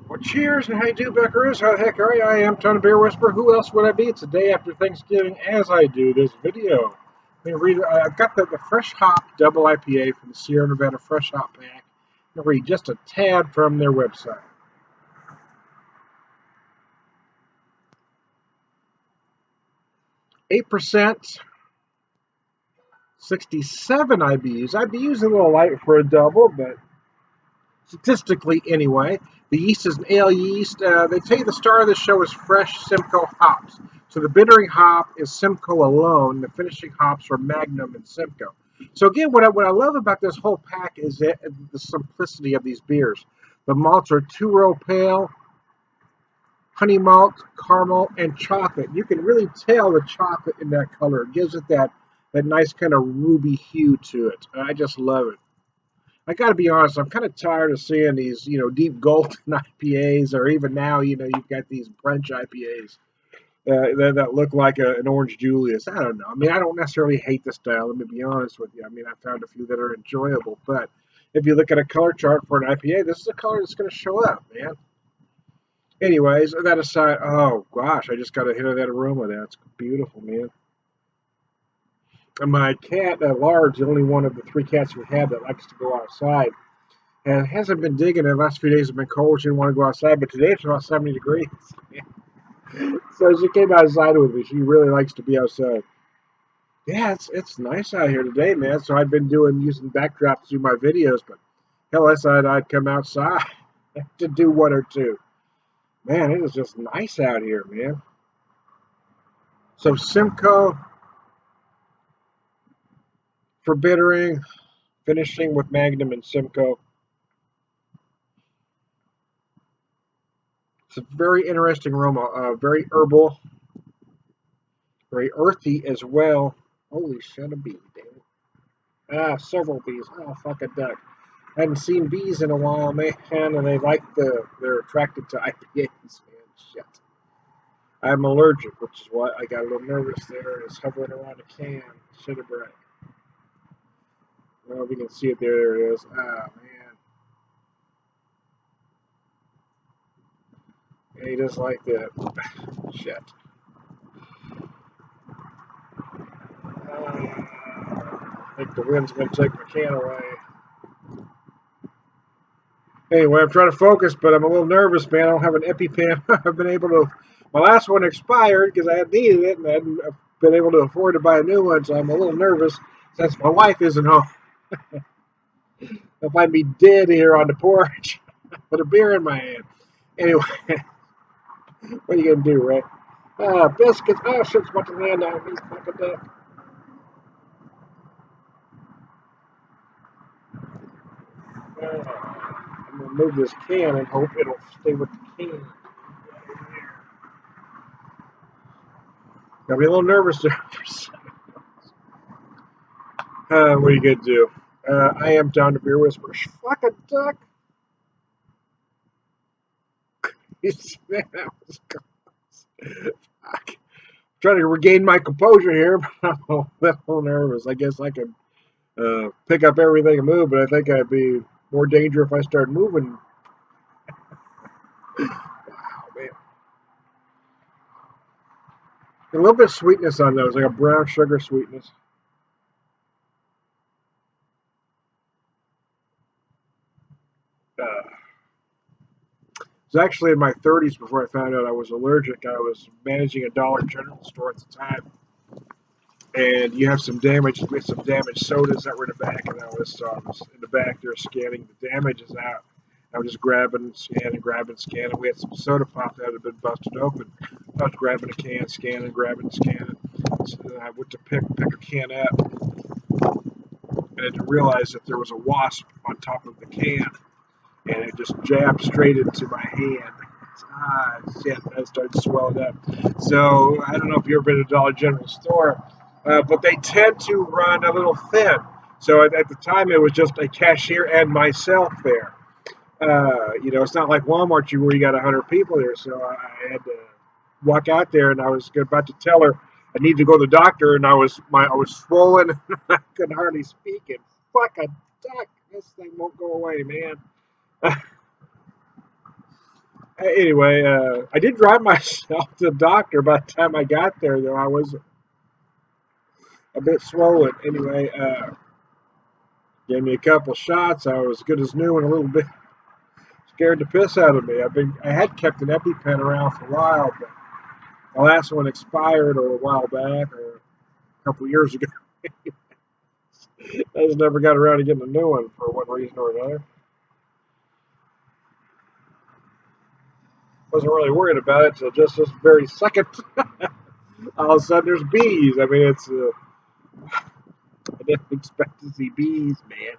Well, cheers and how you do, buckaroos? How the heck are you? I am Tony Beer Whisperer. Who else would I be? It's the day after Thanksgiving as I do this video. I've got the Fresh Hop Double IPA from the Sierra Nevada Fresh Hop Pack. I'm going to read just a tad from their website. %, 67 IBUs. IBUs is a little light for a double, but statistically anyway. The yeast is an ale yeast. They tell you the star of the show is fresh Simcoe hops. So the bittering hop is Simcoe alone. The finishing hops are Magnum and Simcoe. So again, what I love about this whole pack is the simplicity of these beers. The malts are two-row pale, honey malt, caramel, and chocolate. You can really tell the chocolate in that color. It gives it that nice kind of ruby hue to it. I just love it. I got to be honest, I'm kind of tired of seeing these, deep golden IPAs, or even now, you've got these brunch IPAs that look like an Orange Julius. I don't know. I mean, I don't necessarily hate the style. Let me be honest with you. I mean, I found a few that are enjoyable, but if you look at a color chart for an IPA, this is a color that's going to show up, man. Anyways, that aside, oh gosh, I just got a hit of that aroma. That's beautiful, man. And my cat, Large, the only one of the three cats we have that likes to go outside, and hasn't been digging. The last few days have been cold. She didn't want to go outside, but today it's about 70 degrees. So she came outside with me. She really likes to be outside. Yeah, it's nice out here today, man. So I've been using backdrops to do my videos, but hell, I decided I'd come outside to do one or two. Man, it is just nice out here, man. So Simcoe for bittering, finishing with Magnum and Simcoe. It's a very interesting aroma, very herbal, very earthy as well. Holy shit, a bee, damn it. Ah, several bees. Oh, fuck a duck. I haven't seen bees in a while, man, and they're attracted to IPAs, man. Shit. I'm allergic, which is why I got a little nervous there. It's hovering around a can. Shit a bright. Well, we can see it there. There it is. Ah, man. He does like that. Shit. I think the wind's going to take my can away. Anyway, I'm trying to focus, but I'm a little nervous, man. I don't have an EpiPen. I've been able to. My last one expired because I had needed it, and I hadn't been able to afford to buy a new one, so I'm a little nervous since my wife isn't home. I'll find me dead here on the porch with a beer in my hand. Anyway, what are you going to do, right? Biscuits. Oh, shit's about to land on me. Fucking duck. I'm going to move this can and hope it'll stay with the can. Got me a little nervous there for a second. What are you going to do? I am down to Beer Whisperer. Fuck a duck. That was close. Fuck. Trying to regain my composure here, but I'm a little nervous. I guess I could pick up everything and move, but I think I'd be more danger if I start moving. Wow, man. A little bit of sweetness on those, like a brown sugar sweetness. I was actually in my 30s before I found out I was allergic. I was managing a Dollar General store at the time, and you have some damage. We had some damaged sodas that were in the back, and I was in the back there scanning the damages out. I was just grabbing, scanning. We had some soda pop that had been busted open. I was grabbing a can, scanning, grabbing, scanning. So then I went to pick a can up, and I didn't realize that there was a wasp on top of the can, and it just jabbed straight into my hand. Ah, shit, I started swelling up. So I don't know if you've ever been to a Dollar General store, but they tend to run a little thin. So at the time, it was just a cashier and myself there. It's not like Walmart where you got 100 people there. So I had to walk out there, and I was about to tell her I need to go to the doctor, and I was swollen, and I couldn't hardly speak. And fuck a duck, this thing won't go away, man. Anyway, I did drive myself to the doctor. By the time I got there, though, I was a bit swollen. Anyway, gave me a couple shots. I was good as new and a little bit scared the piss out of me. I had kept an EpiPen around for a while, but the last one expired a while back, or a couple years ago. I just never got around to getting a new one for one reason or another. Wasn't really worried about it until just this very second. All of a sudden, there's bees. I mean, I didn't expect to see bees, man.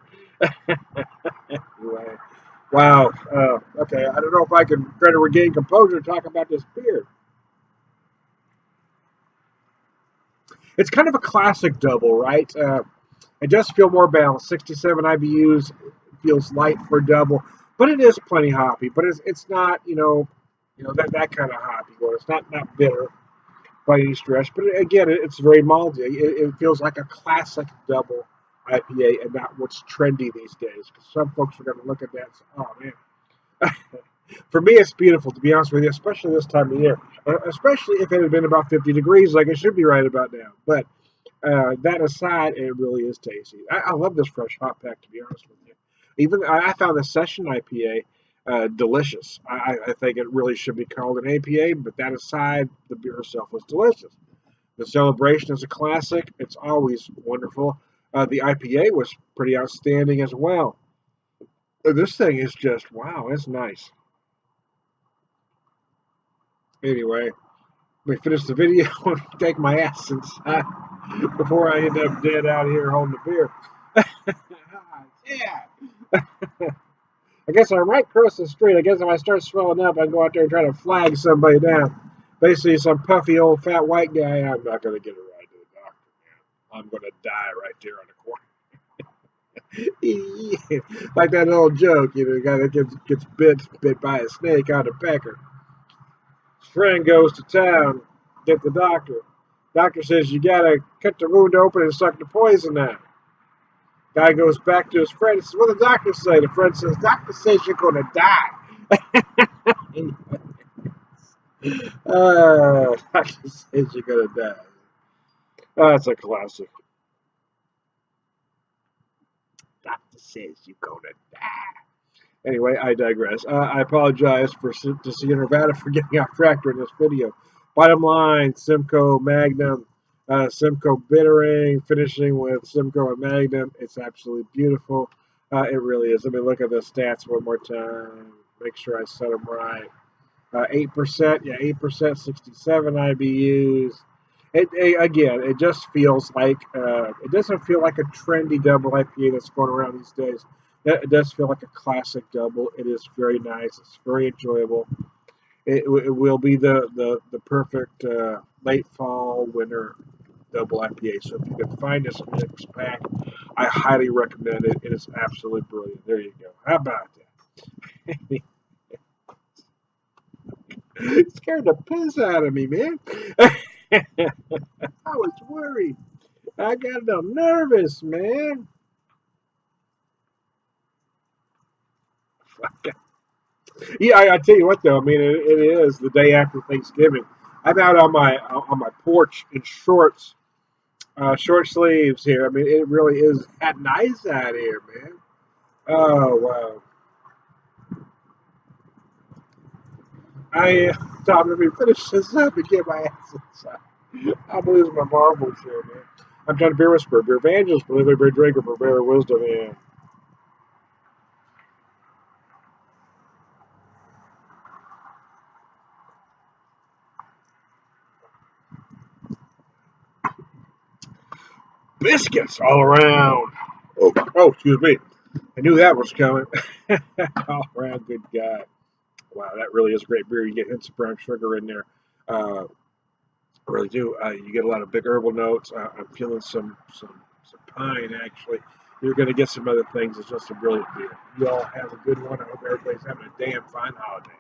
Anyway, wow. Okay, I don't know if I can try to regain composure and talk about this beer. It's kind of a classic double, right? It does feel more balanced. 67 IBUs feels light for double, but it is plenty hoppy. But it's not that kind of hoppy one. It's not bitter by any stretch. But again, it's very malty. It feels like a classic double IPA and not what's trendy these days. Because some folks are going to look at that and say, "Oh man." For me, it's beautiful, to be honest with you, especially this time of year. Especially if it had been about 50 degrees, like it should be right about now. But that aside, it really is tasty. I love this fresh hop pack, to be honest with you. Even I found the Session IPA delicious. I think it really should be called an APA, but that aside, the beer itself was delicious. The Celebration is a classic. It's always wonderful. The IPA was pretty outstanding as well. This thing is just, wow, it's nice. Anyway, let me finish the video and take my ass inside before I end up dead out here holding the beer. Yeah. I guess I'm right across the street. I guess if I start swelling up, I can go out there and try to flag somebody down. Basically, some puffy old fat white guy. I'm not going to get a ride to the doctor, man. I'm going to die right there on the corner. Like that old joke, the guy that gets bit by a snake out of pecker. His friend goes to town, get the doctor. Doctor says you got to cut the wound open and suck the poison out. Guy goes back to his friend and says, "What did the doctor say?" The friend says, "Doctor says you're going to die." Doctor says you're going to die. That's a classic. Doctor says you're going to die. Anyway, I digress. I apologize to Sierra Nevada for getting off track during this video. Bottom line, Simcoe Magnum, Simcoe Bittering, finishing with Simcoe and Magnum. It's absolutely beautiful. It really is. Let me look at the stats one more time. Make sure I set them right. 8%, yeah, 8%, 67 IBUs. Again, it just feels like it doesn't feel like a trendy double IPA that's going around these days. It does feel like a classic double. It is very nice. It's very enjoyable. It will be the perfect late fall winter double IPA. So if you can find this mix pack, I highly recommend it. It is absolutely brilliant. There you go. How about that? It scared the piss out of me, man. I was worried. I got a little nervous, man. Yeah, I tell you what, though. I mean, it is the day after Thanksgiving. I'm out on my porch in shorts, short sleeves here. I mean, it really is that nice out here, man. Oh wow. Tom, let me finish this up and get my ass inside. I'm losing my marbles here, man. I'm trying to beer whisper, BeerVangelist, believe beer drinker, Purveyor of Wisdom, and biscuits all around. Excuse me. I knew that was coming. All around good guy. Wow, that really is a great beer. You get hints of brown sugar in there. I really do. You get a lot of big herbal notes. I'm feeling some pine actually. You're going to get some other things. It's just a brilliant beer. You all have a good one. I hope everybody's having a damn fine holiday.